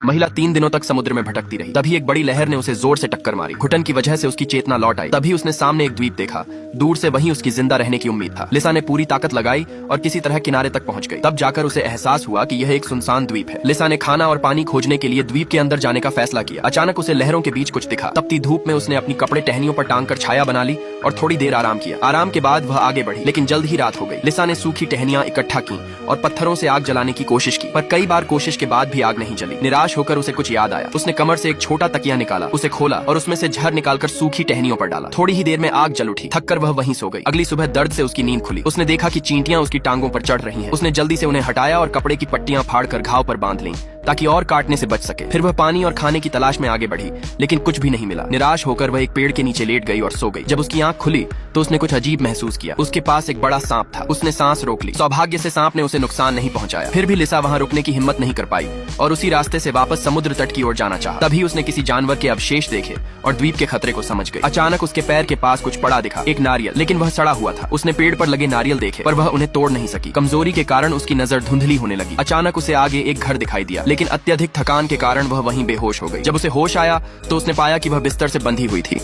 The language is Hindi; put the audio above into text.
महिला 3 दिनों तक समुद्र में भटकती रही। तभी एक बड़ी लहर ने उसे जोर से टक्कर मारी। घुटन की वजह से उसकी चेतना लौट आई। तभी उसने सामने एक द्वीप देखा। दूर से वहीं उसकी जिंदा रहने की उम्मीद था। लिसा ने पूरी ताकत लगाई और किसी तरह किनारे तक पहुंच गई। तब जाकर उसे एहसास हुआ कि यह एक सुनसान द्वीप है। लिसा ने खाना और पानी खोजने के लिए द्वीप के अंदर जाने का फैसला किया। अचानक उसे लहरों के बीच कुछ दिखा। तपती धूप में उसने अपनी कपड़े टहनियों पर टांग कर छाया बना ली और थोड़ी देर आराम किया। आराम के बाद वह आगे बढ़ी, लेकिन जल्द ही रात हो गई। लिसा ने सूखी टहनियां इकट्ठा की और पत्थरों से आग जलाने की कोशिश की, पर कई बार कोशिश के बाद भी आग नहीं जली। निराश होकर उसे कुछ याद आया। उसने कमर से एक छोटा तकिया निकाला, उसे खोला और उसमें से झर निकालकर सूखी टहनियों पर डाला। थोड़ी ही देर में आग जल उठी। थककर वह वहीं सो गई। अगली सुबह दर्द से उसकी नींद खुली। उसने देखा कि चींटियां उसकी टांगों पर चढ़ रही हैं। उसने जल्दी से उन्हें हटाया और कपड़े की पट्टियां फाड़कर घाव पर बांध लीं ताकि और काटने से बच सके। फिर वह पानी और खाने की तलाश में आगे बढ़ी, लेकिन कुछ भी नहीं मिला। निराश होकर वह एक पेड़ के नीचे लेट गई और सो गई। जब उसकी आंख खुली तो उसने कुछ अजीब महसूस किया। उसके पास एक बड़ा सांप था। उसने सांस रोक ली। सौभाग्य से सांप ने उसे नुकसान नहीं पहुंचाया। फिर भी लिसा वहां रुकने की हिम्मत नहीं कर पाई और उसी रास्ते से वापस समुद्र तट की ओर जाना चाहा। तभी उसने किसी जानवर के अवशेष देखे और द्वीप के खतरे को समझ गई। अचानक उसके पैर के पास कुछ पड़ा दिखा, एक नारियल, लेकिन वह सड़ा हुआ था। उसने पेड़ पर लगे नारियल देखे, पर वह उन्हें तोड़ नहीं सकी। कमजोरी के कारण उसकी नजर धुंधली होने लगी। अचानक उसे आगे एक घर दिखाई दिया, लेकिन अत्यधिक थकान के कारण वह वहीं बेहोश हो गई। जब उसे होश आया तो उसने पाया कि वह बिस्तर से बंधी हुई थी।